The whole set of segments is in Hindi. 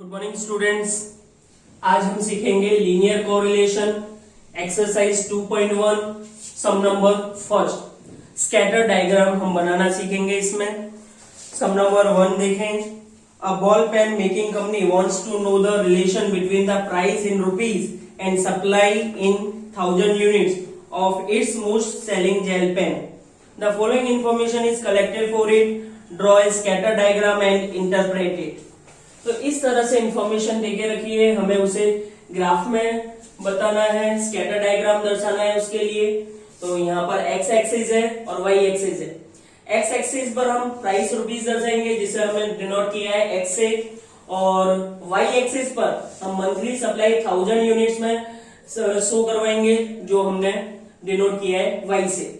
Good morning students. आज हम सीखेंगे linear correlation exercise 2.1 sum number first. Scatter diagram हम बनाना सीखेंगे। इसमें सम नंबर 1 देखें। A ball pen making company wants to know the relation between the price in rupees and supply in 1000 units of its most selling gel pen. The following information is collected for it. Draw a scatter diagram and interpret it. तो इस तरह से इंफॉर्मेशन देके रखी है, हमें उसे ग्राफ में बताना है, स्कैटर डायग्राम दर्शाना है उसके लिए। तो यहाँ पर एक्स एक्सिस है और वाई एक्सिस है। एक्स एक्सिस पर हम प्राइस रुपीज दर्शाएंगे जिसे हमने डिनोट किया है एक्स से, और वाई एक्सिस पर हम मंथली सप्लाई 1000 यूनिट्स में शो करवाएंगे जो हमने डिनोट किया है वाई से।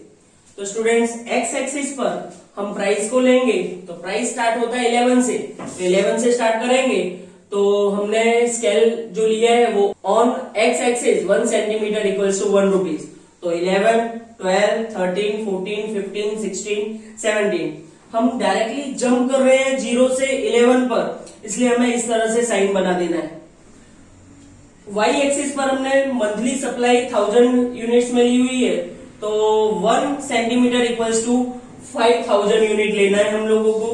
तो स्टूडेंट्स एक्स एक्सिस पर हम प्राइस को लेंगे तो प्राइस स्टार्ट होता है 11 से, तो 11 से स्टार्ट करेंगे। तो हमने स्केल जो लिया है वो on x axis 1 centimetre equals to 1 rupees. तो 11, 12, 13, 14, 15, 16, 17 हम डायरेक्टली जंप कर रहे हैं 0 से 11 पर, इसलिए हमें इस तरह से साइन बना देना है। वाई एक्सिस पर हमने मंथली सप्लाई 1000 यूनिट्स में ली हुई है, तो 1 सेंटीमीटर इक्वल्स टू 5000 यूनिट लेना है हम लोगों को।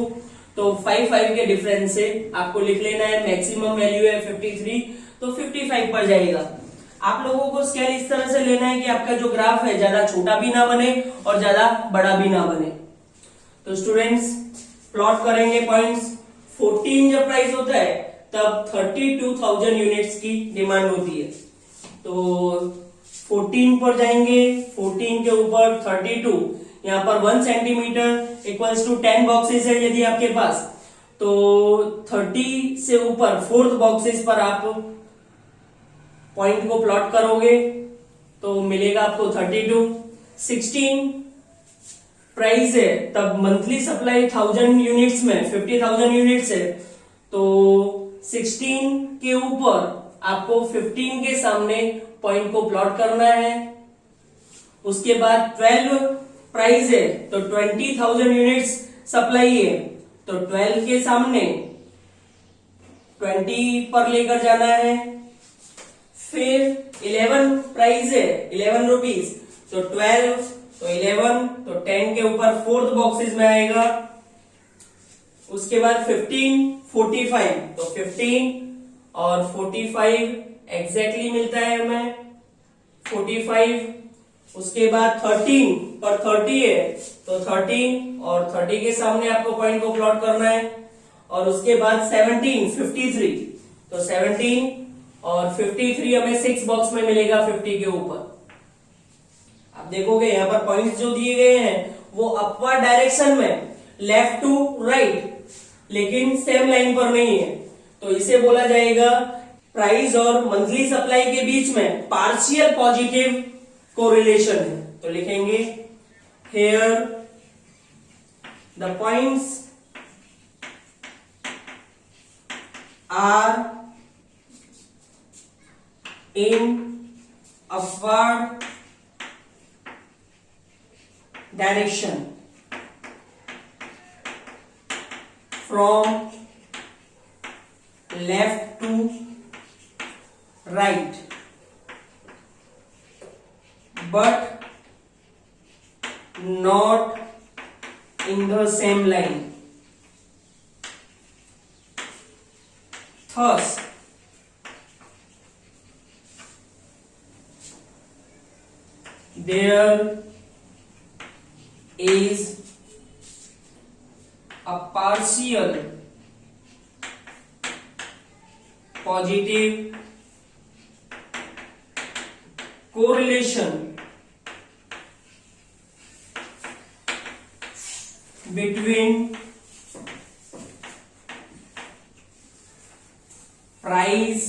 तो 5 के डिफरेंस से आपको लिख लेना है। मैक्सिमम वैल्यू है 53, तो 55 पर जाएगा। आप लोगों को स्केल इस तरह से लेना है कि आपका जो ग्राफ है ज्यादा छोटा भी ना बने और ज्यादा बड़ा भी ना बने। तो स्टूडेंट्स प्लॉट करेंगे पॉइंट्स। 14 जब प्राइस होता है तब 32,000 यूनिट्स की डिमांड होती है। तो 14 पर जाएंगे, 14 के ऊपर 32, यहाँ पर 1 सेंटीमीटर इक्वल्स टू 10 बॉक्सेस है यदि आपके पास, तो 30 से ऊपर 4th बॉक्सेस पर आप पॉइंट को प्लॉट करोगे तो मिलेगा आपको 32। 16 प्राइस है तब मंथली सप्लाई 1000 यूनिट्स में 50,000 यूनिट्स है, तो 16 के ऊपर आपको 15 के सामने पॉइंट को प्लॉट करना है। उसके बाद 12 प्राइस है तो 20,000 यूनिट्स सप्लाई है, तो 12 के सामने 20 पर लेकर जाना है। फिर 11 प्राइस है 11 रुपीज, तो 12 तो 11 तो 10 के ऊपर 4th बॉक्सेस में आएगा। उसके बाद 15, 45, तो 15 और 45 एग्जैक्टली मिलता है हमें 45। उसके बाद 13 पर 30 है, तो 13 और 30 के सामने आपको पॉइंट को प्लॉट करना है। और उसके बाद 17, 53, तो 17 और 53 हमें 6 बॉक्स में मिलेगा 50 के ऊपर। आप देखोगे यहाँ पर पॉइंट्स जो दिए गए हैं वो अपवर्ड डायरेक्शन में लेफ्ट टू राइट, लेकिन सेम लाइन पर नहीं है, तो इसे बोला जाएगा प्राइस और मंथली सप्लाई के बीच में पार्शियल पॉजिटिव कोरिलेशन है। तो लिखेंगे here the points are in upward direction from left to right, but not in the same line. Thus, there is a partial positive correlation between price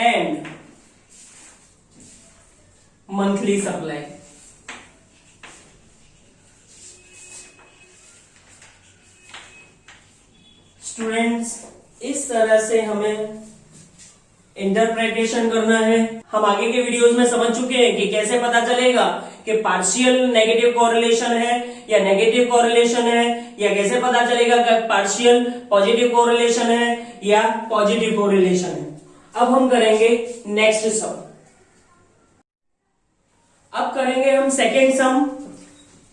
and monthly supply। Students इस तरह से हमें इंटरप्रिटेशन करना है। हम आगे के वीडियोस में समझ चुके हैं कि कैसे पता चलेगा कि पार्शियल नेगेटिव कोरिलेशन है या नेगेटिव कोरिलेशन है, या कैसे पता चलेगा कि पार्शियल पॉजिटिव कोरिलेशन है या पॉजिटिव कोरिलेशन है। अब हम करेंगे नेक्स्ट सम। अब करेंगे हम सेकेंड सम।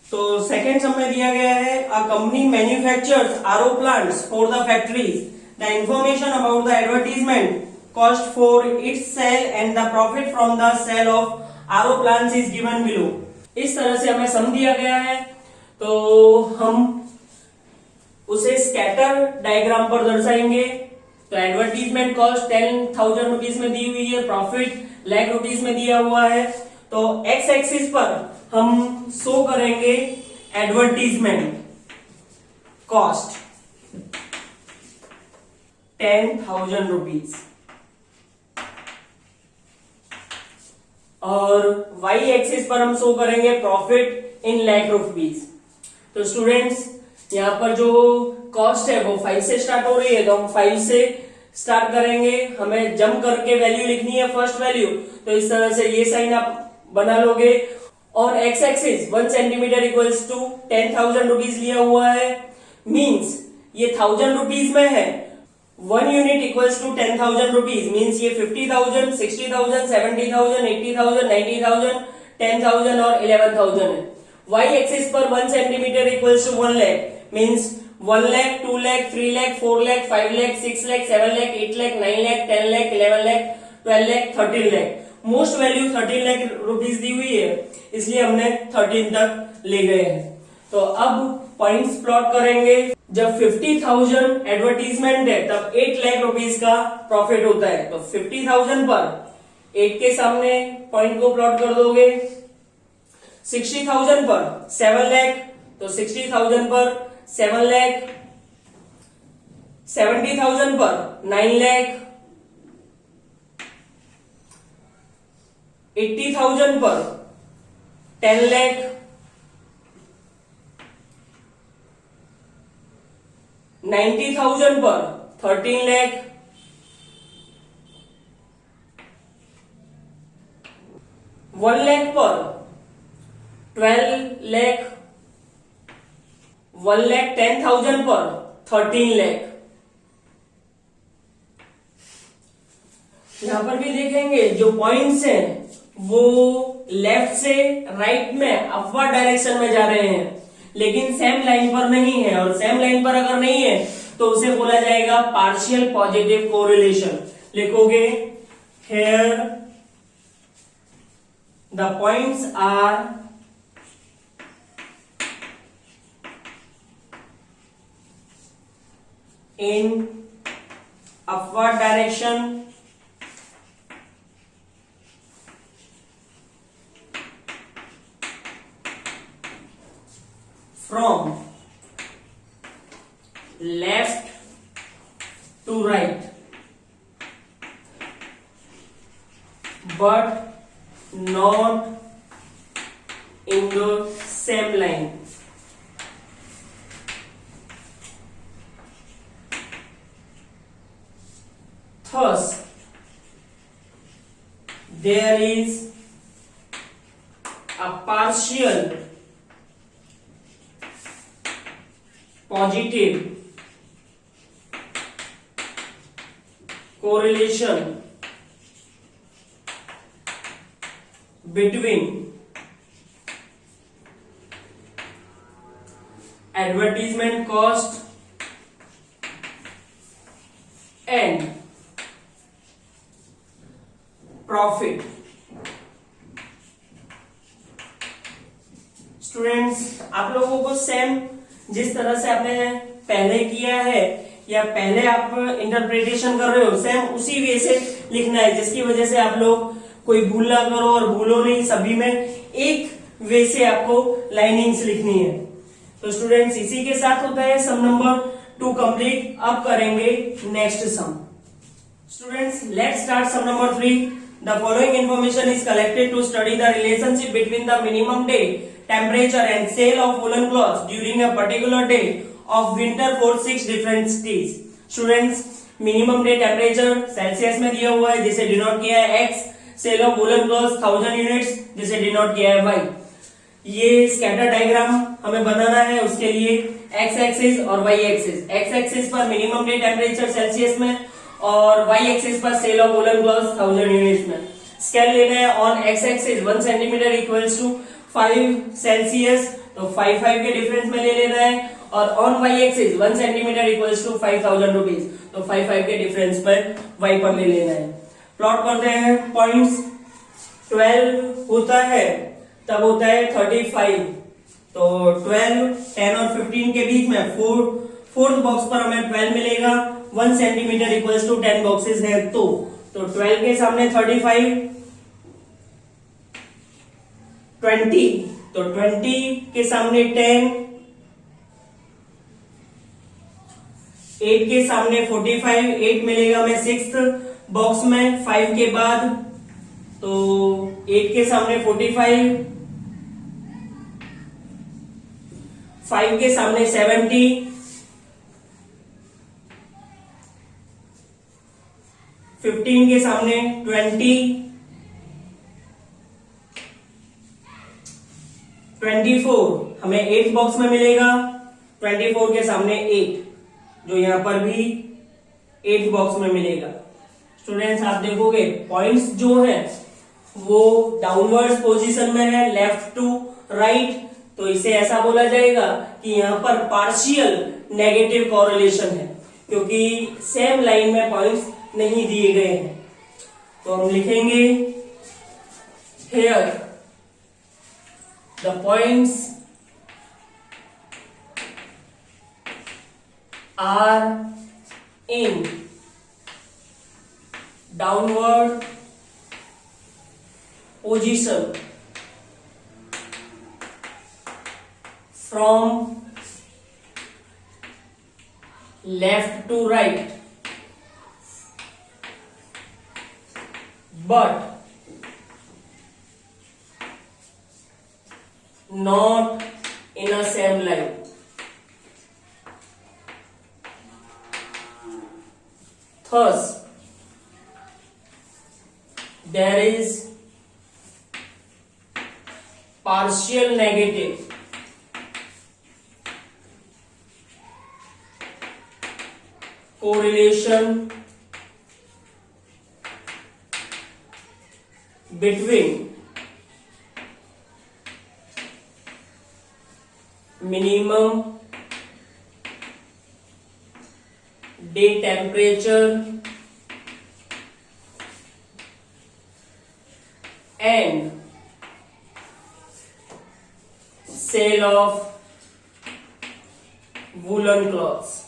तो सेकेंड सम में दिया गया है a company manufactures RO plants for the factories, the information about the advertisement cost for its sale and the profit from the sale of RO plants is given below। इस तरह से हमें सम दिया गया है, तो हम उसे स्कैटर डायग्राम पर दर्शाएंगे। तो एडवर्टीजमेंट कॉस्ट 10,000 रुपीज में दी हुई है, प्रॉफिट लाख रुपीज में दिया हुआ है। तो एक्स एक्सिस पर हम शो करेंगे एडवर्टीजमेंट कॉस्ट 10,000 रुपीज और y एक्सिस पर हम शो करेंगे प्रॉफिट इन लाख रुपीज। तो स्टूडेंट्स यहाँ पर जो कॉस्ट है वो 5 से स्टार्ट हो रही है, तो हम 5 से स्टार्ट करेंगे। हमें जंप करके वैल्यू लिखनी है, फर्स्ट वैल्यू। तो इस तरह से ये साइन आप बना लोगे। और x axis 1 centimetre equals to 10,000 rupees लिया हुआ है, मीन्स ये 1000 रुपीज में है। 1 unit equals to 10,000 rupees, means ये 50,000, 60,000, 70,000, 80,000, 90,000, 10,000 और 11,000 है। y एक्सिस पर 1 centimetre equals to 1 lakh, means 1 lakh, 2 lakh, 3 lakh, 4 lakh, 5 lakh, 6 lakh, 7 lakh, 8 lakh, 9 lakh, 10 lakh, 11 lakh, 12 lakh, 13 lakh. Most value 13 lakh rupees दी हुई है, इसलिए हमने 13 तक ले गए हैं। तो अब पॉइंट्स प्लॉट करेंगे। जब 50,000 एडवर्टीजमेंट है तब 8 लाख रुपीज का प्रॉफिट होता है। तो 50,000 पर 8 के सामने पॉइंट को प्लॉट कर दोगे। 60,000 पर 7 लाख, तो 60,000 पर 7 लाख। 70,000 पर 9 लाख। 80,000 पर 10 लाख। 90,000 पर 13 लाख। 1 लाख पर 12 लाख। 1,10,000 पर 13 लाख। यहां पर भी देखेंगे जो पॉइंट्स हैं वो लेफ्ट से राइट में अपवर्ड डायरेक्शन में जा रहे हैं, लेकिन सेम लाइन पर नहीं है। और सेम लाइन पर अगर नहीं है तो उसे बोला जाएगा पार्शियल पॉजिटिव कोरिलेशन। लिखोगे here the points are in upward direction from left to right, but not in the same line. Thus, there is a partial positive correlation between advertisement cost and profit। Students आप लोगों को सेम जिस तरह से आपने पहले किया है या पहले आप इंटरप्रिटेशन कर रहे हो, सेम उसी वे से लिखना है, जिसकी वजह से आप लोग कोई भूल ना करो और भूलो नहीं। सभी में एक वे से आपको लाइनिंग्स लिखनी है। तो स्टूडेंट्स इसी के साथ होता है सम नंबर 2 कंप्लीट। अब करेंगे next sum. Students let's start sum number 3। The following information is collected to study the relationship between the minimum day temperature and sale of woolen clothes during a particular day of winter for 6 different cities। Students minimum day temperature Celsius में दिया हुआ है जिसे डिनोट किया है x, sale of woollen cloth 1000 units, जिसे डिनोट किया है वाई। ये स्कैटर डायग्राम हमें बनाना है, उसके लिए एक्स एक्सिस और वाई एक्सिस, एक्स एक्सिस पर मिनिमम डे टेम्परेचर सेल्सियस में और वाई एक्सिस पर sale of woollen cloth 1000 units में। स्केल लेना है on x axis 1 centimetre equals to 5 Celsius, तो 5 के डिफरेंस में ले लेना है, और on y axis 1 centimetre equals to 5000 rupees, तो 5 के डिफरेंस पर वाई पर ले लेना है। प्लॉट करते हैं पॉइंट्स। 12 होता है तब होता है 35, तो 12, 10 और 15 के बीच में फोर्थ बॉक्स पर हमें 12 मिलेगा। 1 सेंटीमीटर इक्वल्स टू 10 बॉक्सेस है, तो 12 के सामने 35, 20, तो 20 के सामने 10, 8 के सामने 45, 8 मिलेगा हमें 6th बॉक्स में 5 के बाद, तो 8 के सामने 45, 5 के सामने 70, 15 के सामने 20, 24 हमें 8 बॉक्स में मिलेगा, 24 के सामने 8, जो यहां पर भी 8 बॉक्स में मिलेगा। स्टूडेंट्स आप देखोगे पॉइंट्स जो है वो डाउनवर्ड्स पोजीशन में है, लेफ्ट टू राइट, तो इसे ऐसा बोला जाएगा कि यहां पर पार्शियल नेगेटिव कोरिलेशन है, क्योंकि सेम लाइन में पॉइंट्स नहीं दिए गए हैं। तो हम लिखेंगे here the points are in downward position from left to right, but not in a same line. Thus, there is partial negative correlation between minimum day temperature and sale of woolen cloths.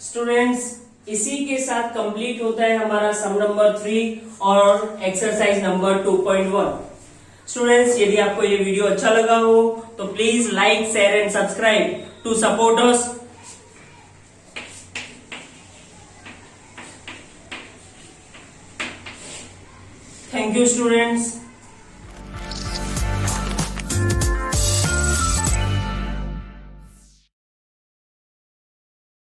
Students इसी के साथ कंप्लीट होता है हमारा सम नंबर 3 और एक्सरसाइज नंबर 2.1। स्टूडेंट्स यदि आपको ये वीडियो अच्छा लगा हो तो please like, share and subscribe to support us. Thank you students.